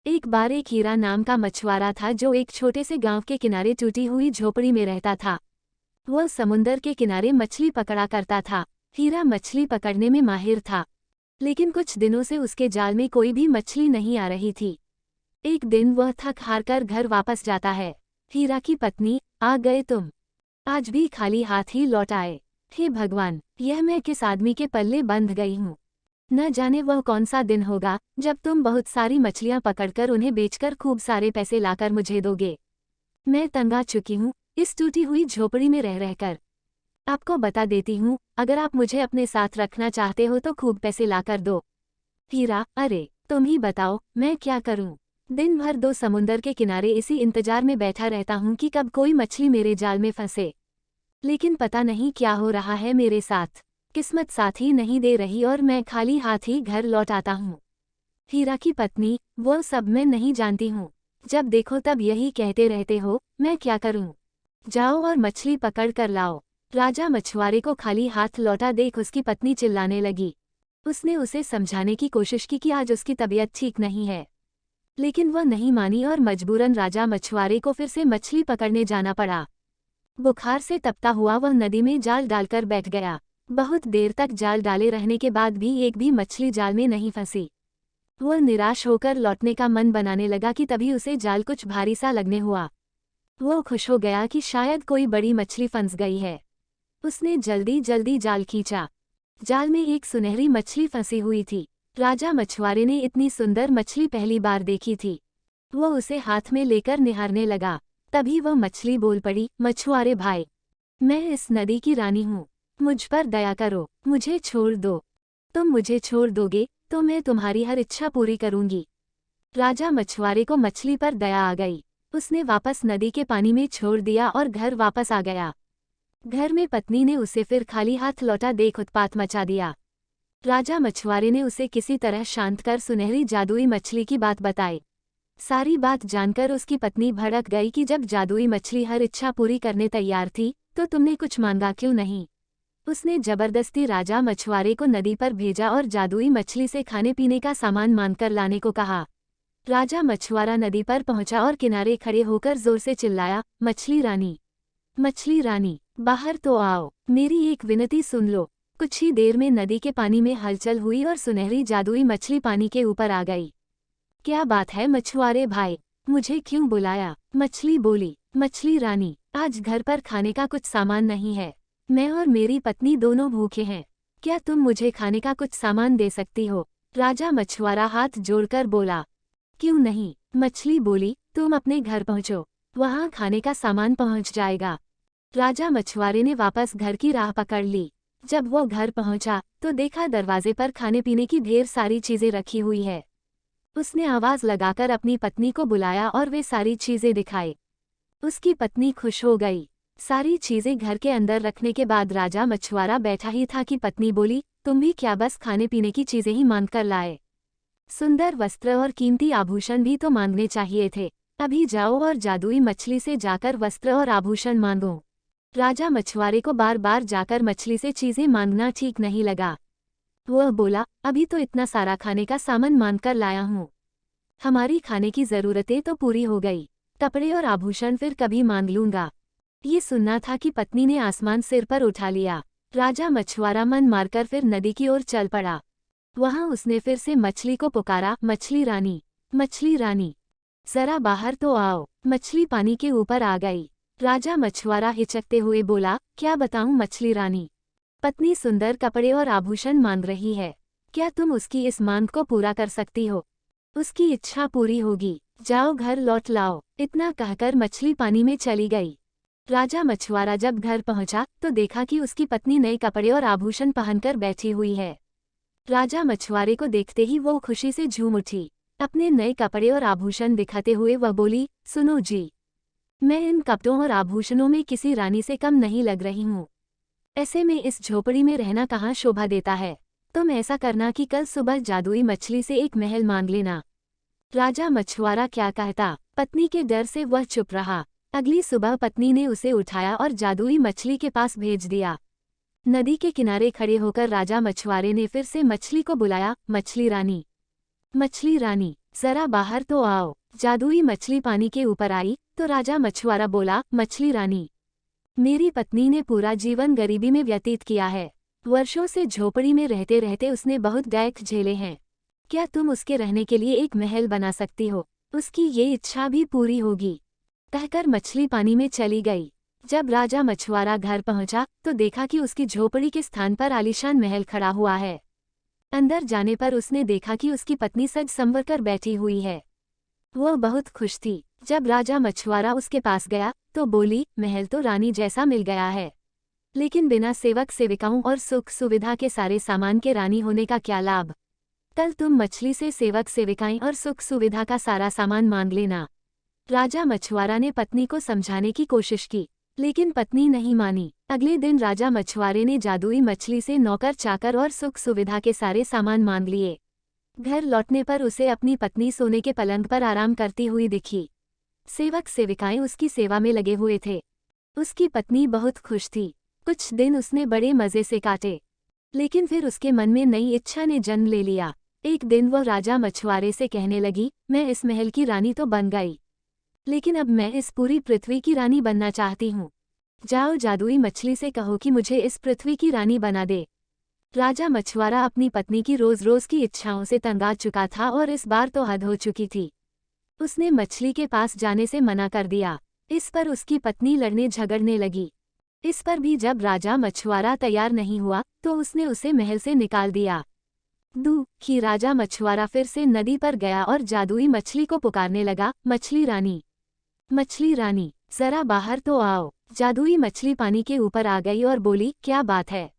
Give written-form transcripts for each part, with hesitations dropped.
एक बार एक हीरा नाम का मछुआरा था जो एक छोटे से गांव के किनारे टूटी हुई झोपड़ी में रहता था। वह समुंदर के किनारे मछली पकड़ा करता था। हीरा मछली पकड़ने में माहिर था, लेकिन कुछ दिनों से उसके जाल में कोई भी मछली नहीं आ रही थी। एक दिन वह थक हार कर घर वापस जाता है। हीरा की पत्नी, आ गए तुम? आज भी खाली हाथ ही लौट आए। हे भगवान, यह मैं किस आदमी के पल्ले बंध गई हूँ। न जाने वह कौन सा दिन होगा जब तुम बहुत सारी मछलियां पकड़कर उन्हें बेचकर खूब सारे पैसे लाकर मुझे दोगे। मैं तंग आ चुकी हूँ इस टूटी हुई झोपड़ी में रह रहकर। आपको बता देती हूँ, अगर आप मुझे अपने साथ रखना चाहते हो तो खूब पैसे लाकर दो। हीरा, अरे तुम ही बताओ मैं क्या करूँ। दिन भर दो समुंदर के किनारे इसी इंतजार में बैठा रहता हूँ कि कब कोई मछली मेरे जाल में फंसे, लेकिन पता नहीं क्या हो रहा है मेरे साथ। किस्मत साथ ही नहीं दे रही और मैं खाली हाथ ही घर लौट आता हूँ। हीरा की पत्नी, वो सब मैं नहीं जानती हूँ। जब देखो तब यही कहते रहते हो, मैं क्या करूँ। जाओ और मछली पकड़ कर लाओ। राजा मछुआरे को खाली हाथ लौटा देख उसकी पत्नी चिल्लाने लगी। उसने उसे समझाने की कोशिश की कि आज उसकी तबीयत ठीक नहीं है, लेकिन वह नहीं मानी और मजबूरन राजा मछुआरे को फिर से मछली पकड़ने जाना पड़ा। बुखार से तपता हुआ वह नदी में जाल डालकर बैठ गया। बहुत देर तक जाल डाले रहने के बाद भी एक भी मछली जाल में नहीं फंसी। वह निराश होकर लौटने का मन बनाने लगा कि तभी उसे जाल कुछ भारी सा लगने हुआ। वो खुश हो गया कि शायद कोई बड़ी मछली फंस गई है। उसने जल्दी जल्दी जाल खींचा। जाल में एक सुनहरी मछली फंसी हुई थी। राजा मछुआरे ने इतनी सुंदर मछली पहली बार देखी थी। वह उसे हाथ में लेकर निहारने लगा। तभी वह मछली बोल पड़ी, मछुआरे भाई, मैं इस नदी की रानी हूँ, मुझ पर दया करो, मुझे छोड़ दो। तुम मुझे छोड़ दोगे तो मैं तुम्हारी हर इच्छा पूरी करूंगी। राजा मछुआरे को मछली पर दया आ गई। उसने वापस नदी के पानी में छोड़ दिया और घर वापस आ गया। घर में पत्नी ने उसे फिर खाली हाथ लौटा देख उत्पात मचा दिया। राजा मछुआरे ने उसे किसी तरह शांत कर सुनहरी जादुई मछली की बात बताई। सारी बात जानकर उसकी पत्नी भड़क गई कि जब जादुई मछली हर इच्छा पूरी करने तैयार थी तो तुमने कुछ मांगा क्यों नहीं। उसने जबरदस्ती राजा मछुआरे को नदी पर भेजा और जादुई मछली से खाने पीने का सामान मांगकर लाने को कहा। राजा मछुआरा नदी पर पहुंचा और किनारे खड़े होकर जोर से चिल्लाया, मछली रानी, मछली रानी, बाहर तो आओ, मेरी एक विनती सुन लो। कुछ ही देर में नदी के पानी में हलचल हुई और सुनहरी जादुई मछली पानी के ऊपर आ गई। क्या बात है मछुआरे भाई, मुझे क्यों बुलाया। मछली बोली, मछली रानी, आज घर पर खाने का कुछ सामान नहीं है। मैं और मेरी पत्नी दोनों भूखे हैं। क्या तुम मुझे खाने का कुछ सामान दे सकती हो। राजा मछुआरा हाथ जोड़कर बोला, क्यों नहीं। मछली बोली, तुम अपने घर पहुंचो, वहां खाने का सामान पहुंच जाएगा। राजा मछुआरे ने वापस घर की राह पकड़ ली। जब वो घर पहुंचा तो देखा दरवाजे पर खाने पीने की ढेर सारी चीजें रखी हुई है। उसने आवाज लगाकर अपनी पत्नी को बुलाया और वे सारी चीजें दिखाई। उसकी पत्नी खुश हो गई। सारी चीजें घर के अंदर रखने के बाद राजा मछुआरा बैठा ही था कि पत्नी बोली, तुम भी क्या बस खाने पीने की चीजें ही मांग कर लाए। सुंदर वस्त्र और कीमती आभूषण भी तो मांगने चाहिए थे। अभी जाओ और जादुई मछली से जाकर वस्त्र और आभूषण मांगो। राजा मछुआरे को बार बार जाकर मछली से चीजें मांगना ठीक नहीं लगा। वह बोला, अभी तो इतना सारा खाने का सामान मांग कर लाया हूँ, हमारी खाने की जरूरतें तो पूरी हो गई, कपड़े और आभूषण फिर कभी मांग लूंगा। ये सुनना था कि पत्नी ने आसमान सिर पर उठा लिया। राजा मछुआरा मन मारकर फिर नदी की ओर चल पड़ा। वहां उसने फिर से मछली को पुकारा, मछली रानी, मछली रानी, जरा बाहर तो आओ। मछली पानी के ऊपर आ गई। राजा मछुआरा हिचकते हुए बोला, क्या बताऊं मछली रानी, पत्नी सुंदर कपड़े और आभूषण मांग रही है, क्या तुम उसकी इस मांग को पूरा कर सकती हो। उसकी इच्छा पूरी होगी, जाओ घर लौट लाओ। इतना कहकर मछली पानी में चली गई। राजा मछुआरा जब घर पहुंचा तो देखा कि उसकी पत्नी नए कपड़े और आभूषण पहनकर बैठी हुई है। राजा मछुआरे को देखते ही वो खुशी से झूम उठी। अपने नए कपड़े और आभूषण दिखाते हुए वह बोली, सुनो जी, मैं इन कपड़ों और आभूषणों में किसी रानी से कम नहीं लग रही हूँ। ऐसे में इस झोपड़ी में रहना कहाँ शोभा देता है। तुम ऐसा करना कि कल सुबह जादुई मछली से एक महल मांग लेना। राजा मछुआरा क्या कहता, पत्नी के डर से वह चुप रहा। अगली सुबह पत्नी ने उसे उठाया और जादुई मछली के पास भेज दिया। नदी के किनारे खड़े होकर राजा मछुआरे ने फिर से मछली को बुलाया, मछली रानी, मछली रानी, जरा बाहर तो आओ। जादुई मछली पानी के ऊपर आई तो राजा मछुआरा बोला, मछली रानी, मेरी पत्नी ने पूरा जीवन गरीबी में व्यतीत किया है। वर्षों से झोपड़ी में रहते रहते उसने बहुत दैख झेले हैं। क्या तुम उसके रहने के लिए एक महल बना सकती हो? उसकी ये इच्छा भी पूरी होगी। कहकर मछली पानी में चली गई। जब राजा मछुआरा घर पहुंचा तो देखा कि उसकी झोपड़ी के स्थान पर आलीशान महल खड़ा हुआ है। अंदर जाने पर उसने देखा कि उसकी पत्नी सज संवर कर बैठी हुई है। वह बहुत खुश थी। जब राजा मछुआरा उसके पास गया तो बोली, महल तो रानी जैसा मिल गया है, लेकिन बिना सेवक सेविकाओं और सुख सुविधा के सारे सामान के रानी होने का क्या लाभ? कल तुम मछली से सेवक सेविकाएं और सुख सुविधा का सारा सामान मांग लेना। राजा मछुआरा ने पत्नी को समझाने की कोशिश की, लेकिन पत्नी नहीं मानी। अगले दिन राजा मछुआरे ने जादुई मछली से नौकर चाकर और सुख सुविधा के सारे सामान मांग लिए। घर लौटने पर उसे अपनी पत्नी सोने के पलंग पर आराम करती हुई दिखी। सेवक सेविकाएं उसकी सेवा में लगे हुए थे। उसकी पत्नी बहुत खुश थी। कुछ दिन उसने बड़े मजे से काटे, लेकिन फिर उसके मन में नई इच्छा ने जन्म ले लिया। एक दिन वह राजा मछुआरे से कहने लगी, मैं इस महल की रानी तो बन गई, लेकिन अब मैं इस पूरी पृथ्वी की रानी बनना चाहती हूँ। जाओ जादुई मछली से कहो कि मुझे इस पृथ्वी की रानी बना दे। राजा मछुआरा अपनी पत्नी की रोज रोज की इच्छाओं से तंग आ चुका था और इस बार तो हद हो चुकी थी। उसने मछली के पास जाने से मना कर दिया। इस पर उसकी पत्नी लड़ने झगड़ने लगी। इस पर भी जब राजा मछुआरा तैयार नहीं हुआ तो उसने उसे महल से निकाल दिया। दुखी राजा मछुआरा फिर से नदी पर गया और जादुई मछली को पुकारने लगा, मछली रानी, मछली रानी, जरा बाहर तो आओ। जादुई मछली पानी के ऊपर आ गई और बोली, क्या बात है?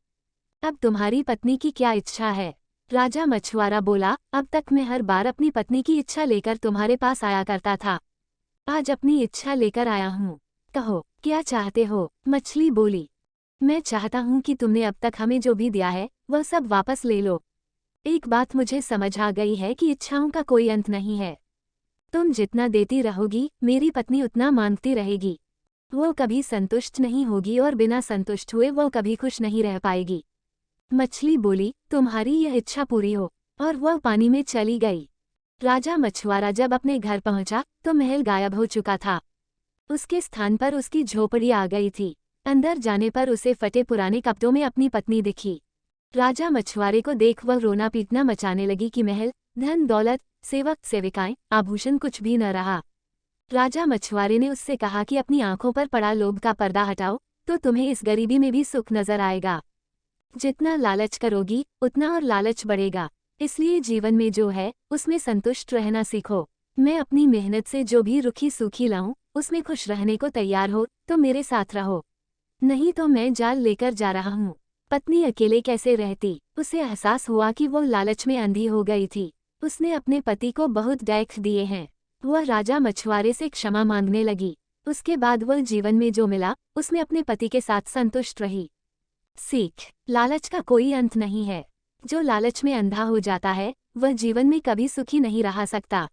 अब तुम्हारी पत्नी की क्या इच्छा है? राजा मछुआरा बोला, अब तक मैं हर बार अपनी पत्नी की इच्छा लेकर तुम्हारे पास आया करता था, आज अपनी इच्छा लेकर आया हूँ। कहो क्या चाहते हो? मछली बोली, मैं चाहता हूँ कि तुमने अब तक हमें जो भी दिया है वह सब वापस ले लो। एक बात मुझे समझ आ गई है कि इच्छाओं का कोई अंत नहीं है। तुम जितना देती रहोगी मेरी पत्नी उतना मांगती रहेगी। वो कभी संतुष्ट नहीं होगी और बिना संतुष्ट हुए वो कभी खुश नहीं रह पाएगी। मछली बोली, तुम्हारी यह इच्छा पूरी हो, और वह पानी में चली गई। राजा मछुआरा जब अपने घर पहुंचा तो महल गायब हो चुका था। उसके स्थान पर उसकी झोपड़ी आ गई थी। अंदर जाने पर उसे फटे पुराने कपड़ों में अपनी पत्नी दिखी। राजा मछुआरे को देख वह रोना पीटना मचाने लगी कि महल, धन दौलत, सेवक सेविकाएं, आभूषण कुछ भी न रहा। राजा मछुआरे ने उससे कहा कि अपनी आंखों पर पड़ा लोभ का पर्दा हटाओ तो तुम्हें इस गरीबी में भी सुख नजर आएगा। जितना लालच करोगी उतना और लालच बढ़ेगा, इसलिए जीवन में जो है उसमें संतुष्ट रहना सीखो। मैं अपनी मेहनत से जो भी रुखी सूखी लाऊं उसमें खुश रहने को तैयार हो तो मेरे साथ रहो, नहीं तो मैं जाल लेकर जा रहा हूँ। पत्नी अकेले कैसे रहती? उसे एहसास हुआ कि वो लालच में अंधी हो गई थी। उसने अपने पति को बहुत डैख दिए हैं। वह राजा मछुआरे से क्षमा मांगने लगी। उसके बाद वह जीवन में जो मिला उसमें अपने पति के साथ संतुष्ट रही। सीख, लालच का कोई अंत नहीं है। जो लालच में अंधा हो जाता है वह जीवन में कभी सुखी नहीं रह सकता।